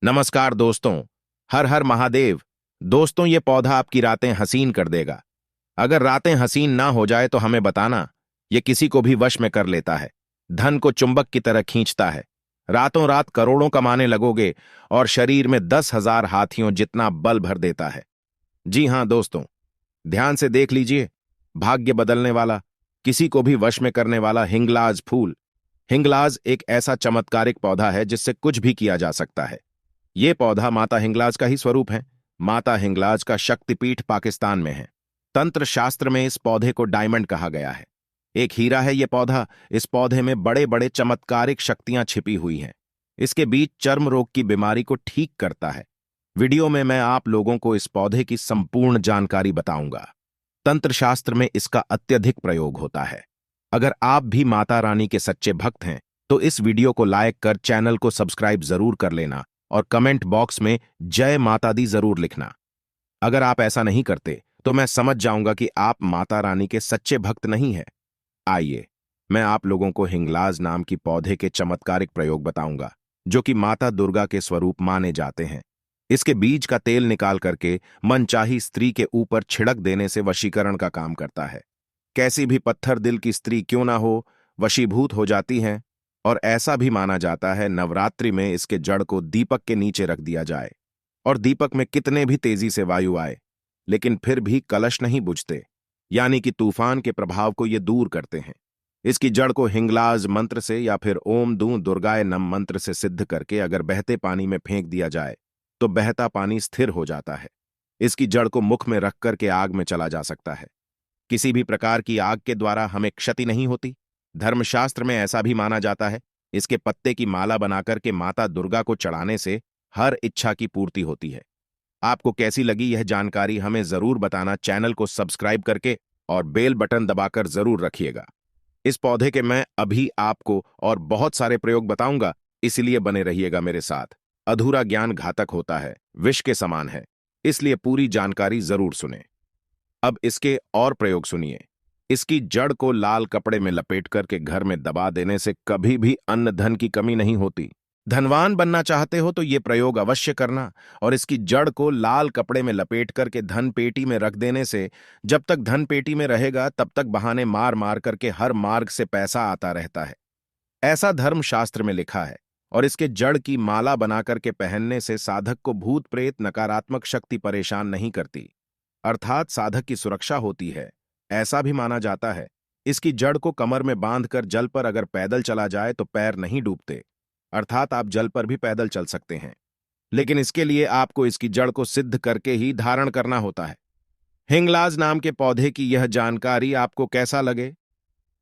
नमस्कार दोस्तों। हर हर महादेव। दोस्तों, ये पौधा आपकी रातें हसीन कर देगा। अगर रातें हसीन ना हो जाए तो हमें बताना। ये किसी को भी वश में कर लेता है, धन को चुंबक की तरह खींचता है। रातों रात करोड़ों कमाने लगोगे और शरीर में 10,000 हाथियों जितना बल भर देता है। जी हां दोस्तों, ध्यान से देख लीजिए। भाग्य बदलने वाला, किसी को भी वश में करने वाला हिंगलाज फूल। हिंगलाज एक ऐसा चमत्कारिक पौधा है जिससे कुछ भी किया जा सकता है। ये पौधा माता हिंगलाज का ही स्वरूप है। माता हिंगलाज का शक्तिपीठ पाकिस्तान में है। तंत्र शास्त्र में इस पौधे को डायमंड कहा गया है। एक हीरा है ये पौधा। इस पौधे में बड़े बड़े चमत्कारिक शक्तियां छिपी हुई हैं। इसके बीज चर्म रोग की बीमारी को ठीक करता है। वीडियो में मैं आप लोगों को इस पौधे की संपूर्ण जानकारी बताऊंगा। तंत्र शास्त्र में इसका अत्यधिक प्रयोग होता है। अगर आप भी माता रानी के सच्चे भक्त हैं तो इस वीडियो को लाइक कर चैनल को सब्सक्राइब जरूर कर लेना और कमेंट बॉक्स में जय माता दी जरूर लिखना। अगर आप ऐसा नहीं करते तो मैं समझ जाऊंगा कि आप माता रानी के सच्चे भक्त नहीं हैं। आइए, मैं आप लोगों को हिंगलाज नाम की पौधे के चमत्कारिक प्रयोग बताऊंगा जो कि माता दुर्गा के स्वरूप माने जाते हैं। इसके बीज का तेल निकाल करके मनचाही स्त्री के ऊपर छिड़क देने से वशीकरण का काम करता है। कैसी भी पत्थर दिल की स्त्री क्यों ना हो, वशीभूत हो जाती हैं। और ऐसा भी माना जाता है नवरात्रि में इसके जड़ को दीपक के नीचे रख दिया जाए और दीपक में कितने भी तेजी से वायु आए लेकिन फिर भी कलश नहीं बुझते, यानी कि तूफान के प्रभाव को ये दूर करते हैं। इसकी जड़ को हिंगलाज मंत्र से या फिर ओम दूं दुर्गाय नम मंत्र से सिद्ध करके अगर बहते पानी में फेंक दिया जाए तो बहता पानी स्थिर हो जाता है। इसकी जड़ को मुख में रख करके आग में चला जा सकता है। किसी भी प्रकार की आग के द्वारा हमें क्षति नहीं होती। धर्मशास्त्र में ऐसा भी माना जाता है इसके पत्ते की माला बनाकर के माता दुर्गा को चढ़ाने से हर इच्छा की पूर्ति होती है। आपको कैसी लगी यह जानकारी हमें जरूर बताना। चैनल को सब्सक्राइब करके और बेल बटन दबाकर जरूर रखिएगा। इस पौधे के मैं अभी आपको और बहुत सारे प्रयोग बताऊंगा, इसलिए बने रहिएगा मेरे साथ। अधूरा ज्ञान घातक होता है, विष के समान है, इसलिए पूरी जानकारी जरूर सुने। अब इसके और प्रयोग सुनिए। इसकी जड़ को लाल कपड़े में लपेट करके घर में दबा देने से कभी भी अन्न धन की कमी नहीं होती। धनवान बनना चाहते हो तो ये प्रयोग अवश्य करना। और इसकी जड़ को लाल कपड़े में लपेट करके धन पेटी में रख देने से जब तक धन पेटी में रहेगा तब तक बहाने मार मार करके हर मार्ग से पैसा आता रहता है। ऐसा धर्मशास्त्र में लिखा है। और इसके जड़ की माला बना करके पहनने से साधक को भूत प्रेत नकारात्मक शक्ति परेशान नहीं करती, अर्थात साधक की सुरक्षा होती है। ऐसा भी माना जाता है इसकी जड़ को कमर में बांधकर जल पर अगर पैदल चला जाए तो पैर नहीं डूबते, अर्थात आप जल पर भी पैदल चल सकते हैं। लेकिन इसके लिए आपको इसकी जड़ को सिद्ध करके ही धारण करना होता है। हिंगलाज नाम के पौधे की यह जानकारी आपको कैसा लगे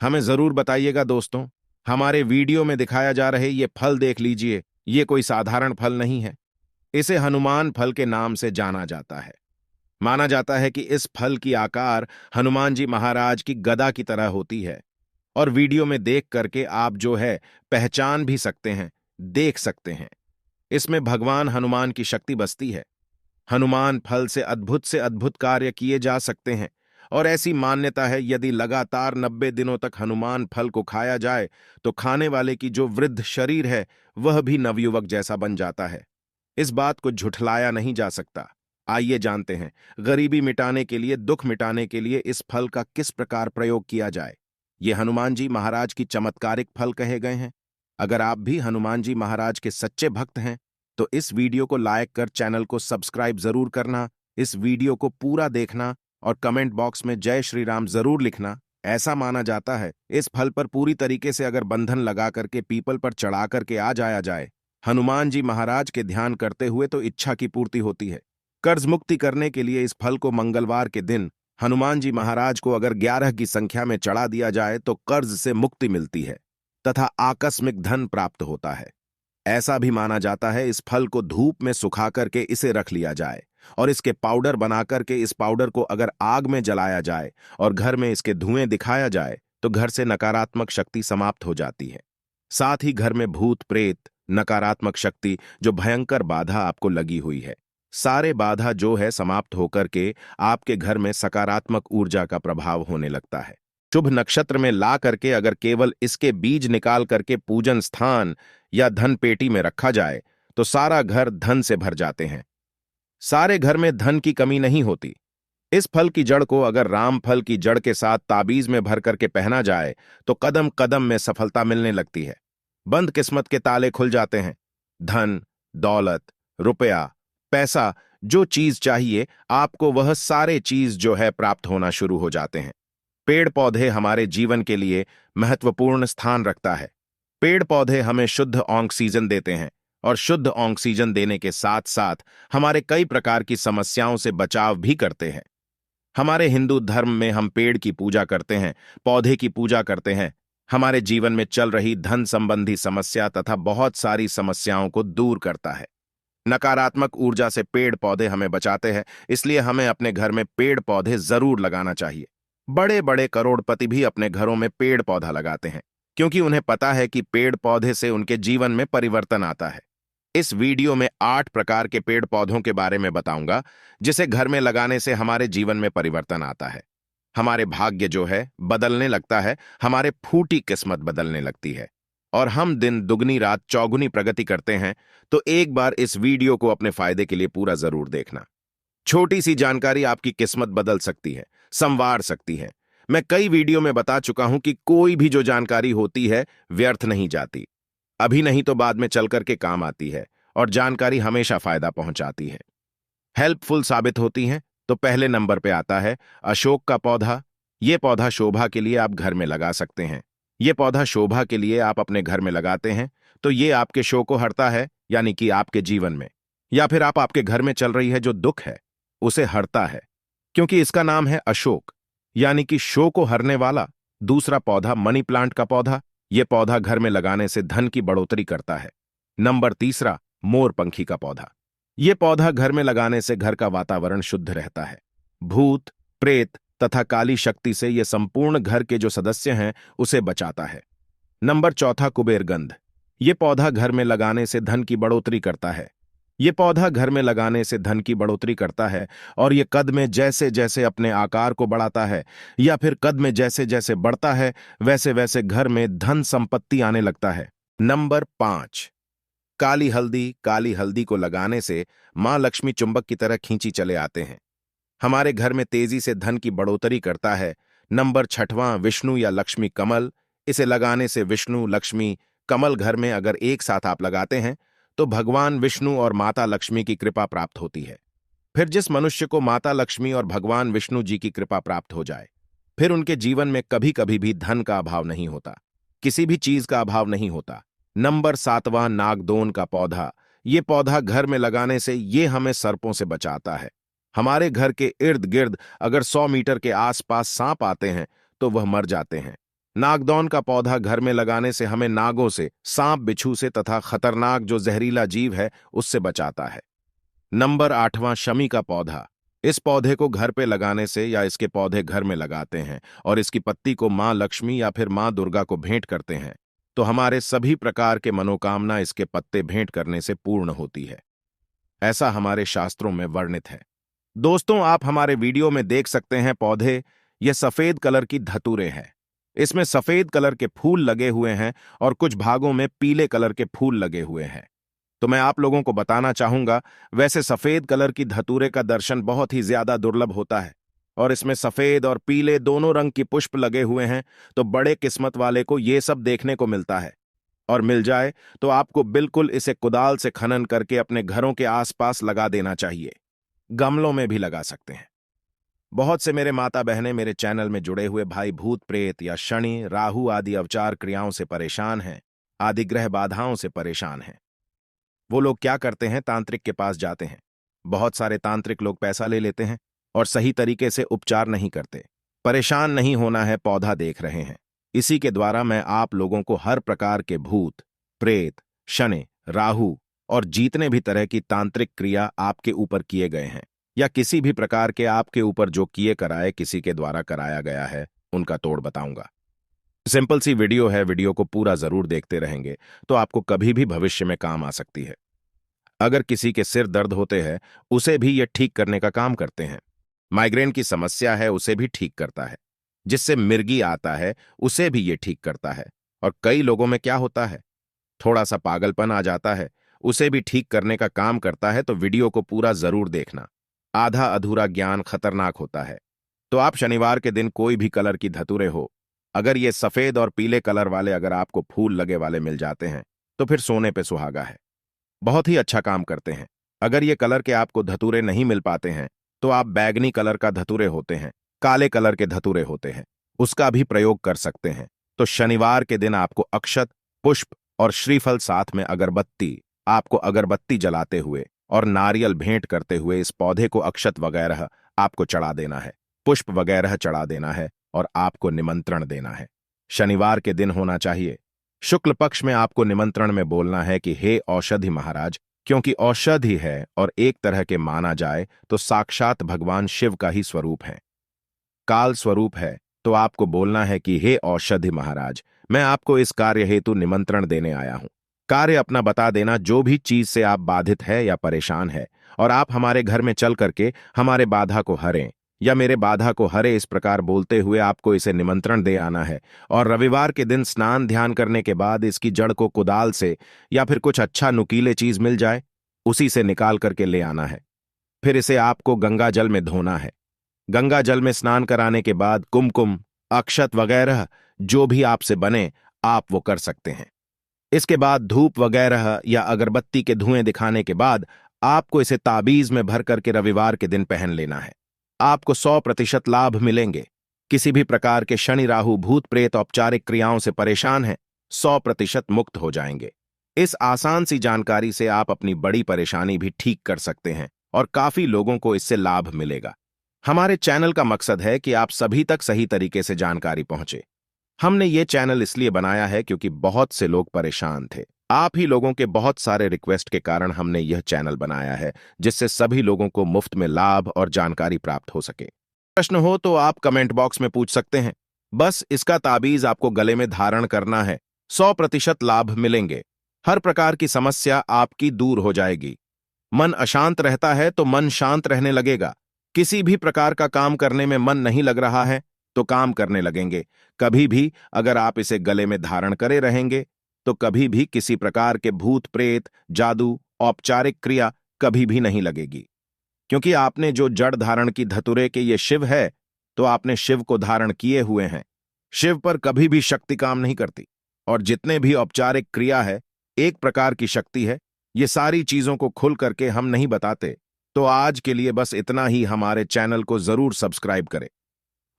हमें जरूर बताइएगा दोस्तों। हमारे वीडियो में दिखाया जा रहे ये फल देख लीजिए, ये कोई साधारण फल नहीं है। इसे हनुमान फल के नाम से जाना जाता है। माना जाता है कि इस फल की आकार हनुमान जी महाराज की गदा की तरह होती है। और वीडियो में देख करके आप जो है पहचान भी सकते हैं, देख सकते हैं। इसमें भगवान हनुमान की शक्ति बसती है। हनुमान फल से अद्भुत कार्य किए जा सकते हैं। और ऐसी मान्यता है यदि लगातार 90 दिनों तक हनुमान फल को खाया जाए तो खाने वाले की जो वृद्ध शरीर है वह भी नवयुवक जैसा बन जाता है। इस बात को झुठलाया नहीं जा सकता। आइए जानते हैं गरीबी मिटाने के लिए, दुख मिटाने के लिए इस फल का किस प्रकार प्रयोग किया जाए। ये हनुमान जी महाराज की चमत्कारिक फल कहे गए हैं। अगर आप भी हनुमान जी महाराज के सच्चे भक्त हैं तो इस वीडियो को लाइक कर चैनल को सब्सक्राइब जरूर करना। इस वीडियो को पूरा देखना और कमेंट बॉक्स में जय श्री राम जरूर लिखना। ऐसा माना जाता है इस फल पर पूरी तरीके से अगर बंधन लगा करके पीपल पर चढ़ा करके आ जाया जाए हनुमान जी महाराज के ध्यान करते हुए तो इच्छा की पूर्ति होती है। कर्ज मुक्ति करने के लिए इस फल को मंगलवार के दिन हनुमान जी महाराज को अगर 11 की संख्या में चढ़ा दिया जाए तो कर्ज से मुक्ति मिलती है तथा आकस्मिक धन प्राप्त होता है। ऐसा भी माना जाता है इस फल को धूप में सुखा करके इसे रख लिया जाए और इसके पाउडर बना करके इस पाउडर को अगर आग में जलाया जाए और घर में इसके धुएं दिखाया जाए तो घर से नकारात्मक शक्ति समाप्त हो जाती है। साथ ही घर में भूत प्रेत नकारात्मक शक्ति जो भयंकर बाधा आपको लगी हुई है, सारे बाधा जो है समाप्त होकर के आपके घर में सकारात्मक ऊर्जा का प्रभाव होने लगता है। शुभ नक्षत्र में ला करके अगर केवल इसके बीज निकाल करके पूजन स्थान या धन पेटी में रखा जाए तो सारा घर धन से भर जाते हैं। सारे घर में धन की कमी नहीं होती। इस फल की जड़ को अगर राम फल की जड़ के साथ ताबीज में भर करके पहना जाए तो कदम कदम में सफलता मिलने लगती है। बंद किस्मत के ताले खुल जाते हैं। धन, दौलत, रुपया, पैसा, जो चीज चाहिए आपको वह सारे चीज जो है प्राप्त होना शुरू हो जाते हैं। पेड़ पौधे हमारे जीवन के लिए महत्वपूर्ण स्थान रखता है। पेड़ पौधे हमें शुद्ध ऑक्सीजन देते हैं और शुद्ध ऑक्सीजन देने के साथ साथ हमारे कई प्रकार की समस्याओं से बचाव भी करते हैं। हमारे हिंदू धर्म में हम पेड़ की पूजा करते हैं, पौधे की पूजा करते हैं। हमारे जीवन में चल रही धन संबंधी समस्या तथा बहुत सारी समस्याओं को दूर करता है। नकारात्मक ऊर्जा से पेड़ पौधे हमें बचाते हैं, इसलिए हमें अपने घर में पेड़ पौधे जरूर लगाना चाहिए। बड़े बड़े करोड़पति भी अपने घरों में पेड़ पौधा लगाते हैं, क्योंकि उन्हें पता है कि पेड़ पौधे से उनके जीवन में परिवर्तन आता है। इस वीडियो में 8 प्रकार के पेड़ पौधों के बारे में बताऊंगा, जिसे घर में लगाने से हमारे जीवन में परिवर्तन आता है। हमारे भाग्य जो है बदलने लगता है, हमारे फूटी किस्मत बदलने लगती है और हम दिन दुगनी रात चौगुनी प्रगति करते हैं। तो एक बार इस वीडियो को अपने फायदे के लिए पूरा जरूर देखना। छोटी सी जानकारी आपकी किस्मत बदल सकती है, संवार सकती है। मैं कई वीडियो में बता चुका हूं कि कोई भी जो जानकारी होती है व्यर्थ नहीं जाती। अभी नहीं तो बाद में चल करके काम आती है और जानकारी हमेशा फायदा पहुंचाती है, हेल्पफुल साबित होती है। तो पहले नंबर पे आता है अशोक का पौधा। ये पौधा शोभा के लिए आप घर में लगा सकते हैं। ये पौधा शोभा के लिए आप अपने घर में लगाते हैं तो ये आपके शो को हरता है, यानी कि आपके जीवन में या फिर आपके घर में चल रही है जो दुख है उसे हरता है, क्योंकि इसका नाम है अशोक, यानी कि शो को हरने वाला। दूसरा पौधा मनी प्लांट का पौधा। यह पौधा घर में लगाने से धन की बढ़ोतरी करता है। नंबर तीसरा मोरपंखी का पौधा। यह पौधा घर में लगाने से घर का वातावरण शुद्ध रहता है। भूत, प्रेत तथा काली शक्ति से यह संपूर्ण घर के जो सदस्य हैं उसे बचाता है। नंबर चौथा कुबेरगंध। यह पौधा घर में लगाने से धन की बढ़ोतरी करता है। यह पौधा घर में लगाने से धन की बढ़ोतरी करता है और यह कद में जैसे जैसे अपने आकार को बढ़ाता है या फिर कद में जैसे जैसे बढ़ता है वैसे वैसे घर में धन संपत्ति आने लगता है। नंबर 5 काली हल्दी। काली हल्दी को लगाने से मां लक्ष्मी चुंबक की तरह खींची चले आते हैं। हमारे घर में तेजी से धन की बढ़ोतरी करता है। नंबर 6वां विष्णु या लक्ष्मी कमल। इसे लगाने से विष्णु, लक्ष्मी, कमल घर में अगर एक साथ आप लगाते हैं तो भगवान विष्णु और माता लक्ष्मी की कृपा प्राप्त होती है। फिर जिस मनुष्य को माता लक्ष्मी और भगवान विष्णु जी की कृपा प्राप्त हो जाए, फिर उनके जीवन में कभी कभी भी धन का अभाव नहीं होता, किसी भी चीज का अभाव नहीं होता। नंबर 7वां नागदोन का पौधा। ये पौधा घर में लगाने से ये हमें सर्पों से बचाता है। हमारे घर के इर्द गिर्द अगर 100 मीटर के आसपास सांप आते हैं तो वह मर जाते हैं। नागदौन का पौधा घर में लगाने से हमें नागों से, सांप बिच्छू से तथा खतरनाक जो जहरीला जीव है उससे बचाता है। नंबर 8वां शमी का पौधा। इस पौधे को घर पे लगाने से या इसके पौधे घर में लगाते हैं और इसकी पत्ती को मां लक्ष्मी या फिर मां दुर्गा को भेंट करते हैं तो हमारे सभी प्रकार के मनोकामना इसके पत्ते भेंट करने से पूर्ण होती है। ऐसा हमारे शास्त्रों में वर्णित है। दोस्तों, आप हमारे वीडियो में देख सकते हैं पौधे। यह सफेद कलर की धतूरे हैं। इसमें सफेद कलर के फूल लगे हुए हैं और कुछ भागों में पीले कलर के फूल लगे हुए हैं। तो मैं आप लोगों को बताना चाहूंगा, वैसे सफेद कलर की धतूरे का दर्शन बहुत ही ज्यादा दुर्लभ होता है और इसमें सफेद और पीले दोनों रंग की पुष्प लगे हुए हैं, तो बड़े किस्मत वाले को ये सब देखने को मिलता है। और मिल जाए तो आपको बिल्कुल इसे कुदाल से खनन करके अपने घरों के आसपास लगा देना चाहिए। गमलों में भी लगा सकते हैं। बहुत से मेरे माता बहनें मेरे चैनल में जुड़े हुए भाई भूत प्रेत या शनि, राहु आदि अवचार क्रियाओं से परेशान हैं, आदि ग्रह बाधाओं से परेशान हैं। वो लोग क्या करते हैं, तांत्रिक के पास जाते हैं। बहुत सारे तांत्रिक लोग पैसा ले लेते हैं और सही तरीके से उपचार नहीं करते। परेशान नहीं होना है, पौधा देख रहे हैं। इसी के द्वारा मैं आप लोगों को हर प्रकार के भूत, प्रेत, शनि, राहु और जितने भी तरह की तांत्रिक क्रिया आपके ऊपर किए गए हैं या किसी भी प्रकार के आपके ऊपर जो किए कराए किसी के द्वारा कराया गया है, उनका तोड़ बताऊंगा। सिंपल सी वीडियो है, वीडियो को पूरा जरूर देखते रहेंगे तो आपको कभी भी भविष्य में काम आ सकती है। अगर किसी के सिर दर्द होते हैं उसे भी ये ठीक करने का काम करते हैं। माइग्रेन की समस्या है उसे भी ठीक करता है। जिससे मिर्गी आता है उसे भी ये ठीक करता है। और कई लोगों में क्या होता है, थोड़ा सा पागलपन आ जाता है उसे भी ठीक करने का काम करता है, तो वीडियो को पूरा जरूर देखना। आधा अधूरा ज्ञान खतरनाक होता है। तो आप शनिवार के दिन कोई भी कलर की धतूरे हो, अगर ये सफेद और पीले कलर वाले अगर आपको फूल लगे वाले मिल जाते हैं, तो फिर सोने पे सुहागा है। बहुत ही अच्छा काम करते हैं। अगर ये कलर के आपको धतूरे नहीं मिल पाते हैं, तो आप बैगनी कलर का धतूरे होते हैं, काले कलर के धतूरे होते हैं, उसका भी प्रयोग कर सकते हैं। तो शनिवार के दिन आपको अक्षत, पुष्प और श्रीफल, साथ में अगरबत्ती, आपको अगरबत्ती जलाते हुए और नारियल भेंट करते हुए इस पौधे को अक्षत वगैरह आपको चढ़ा देना है, पुष्प वगैरह चढ़ा देना है और आपको निमंत्रण देना है। शनिवार के दिन होना चाहिए। शुक्ल पक्ष में आपको निमंत्रण में बोलना है कि हे औषधि महाराज, क्योंकि औषधि है और एक तरह के माना जाए तो साक्षात भगवान शिव का ही स्वरूप है, काल स्वरूप है। तो आपको बोलना है कि हे औषधि महाराज, मैं आपको इस कार्य हेतु निमंत्रण देने आया हूं। कार्य अपना बता देना, जो भी चीज से आप बाधित है या परेशान है, और आप हमारे घर में चल करके हमारे बाधा को हरें या मेरे बाधा को हरे, इस प्रकार बोलते हुए आपको इसे निमंत्रण दे आना है। और रविवार के दिन स्नान ध्यान करने के बाद इसकी जड़ को कुदाल से या फिर कुछ अच्छा नुकीले चीज मिल जाए, उसी से निकाल करके ले आना है। फिर इसे आपको गंगा जल में धोना है। गंगा जल में स्नान कराने के बाद कुमकुम, अक्षत वगैरह जो भी आपसे बने आप वो कर सकते हैं। इसके बाद धूप वगैरह या अगरबत्ती के धुएं दिखाने के बाद आपको इसे ताबीज में भर करके रविवार के दिन पहन लेना है। आपको 100% लाभ मिलेंगे। किसी भी प्रकार के शनि राहु भूत प्रेत औपचारिक क्रियाओं से परेशान हैं, 100% मुक्त हो जाएंगे। इस आसान सी जानकारी से आप अपनी बड़ी परेशानी भी ठीक कर सकते हैं और काफी लोगों को इससे लाभ मिलेगा। हमारे चैनल का मकसद है कि आप सभी तक सही तरीके से जानकारी पहुंचे। हमने ये चैनल इसलिए बनाया है क्योंकि बहुत से लोग परेशान थे। आप ही लोगों के बहुत सारे रिक्वेस्ट के कारण हमने यह चैनल बनाया है, जिससे सभी लोगों को मुफ्त में लाभ और जानकारी प्राप्त हो सके। प्रश्न हो तो आप कमेंट बॉक्स में पूछ सकते हैं। बस इसका ताबीज आपको गले में धारण करना है। 100% लाभ मिलेंगे। हर प्रकार की समस्या आपकी दूर हो जाएगी। मन अशांत रहता है तो मन शांत रहने लगेगा। किसी भी प्रकार का काम करने में मन नहीं लग रहा है तो काम करने लगेंगे। कभी भी अगर आप इसे गले में धारण करे रहेंगे तो कभी भी किसी प्रकार के भूत प्रेत, जादू, औपचारिक क्रिया कभी भी नहीं लगेगी। क्योंकि आपने जो जड़ धारण की धतुरे के ये शिव है, तो आपने शिव को धारण किए हुए हैं। शिव पर कभी भी शक्ति काम नहीं करती, और जितने भी औपचारिक क्रिया है एक प्रकार की शक्ति है। ये सारी चीजों को खुल करके हम नहीं बताते। तो आज के लिए बस इतना ही। हमारे चैनल को जरूर सब्सक्राइब करें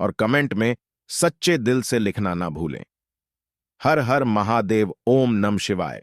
और कमेंट में सच्चे दिल से लिखना ना भूलें। हर हर महादेव। ओम नमः शिवाय।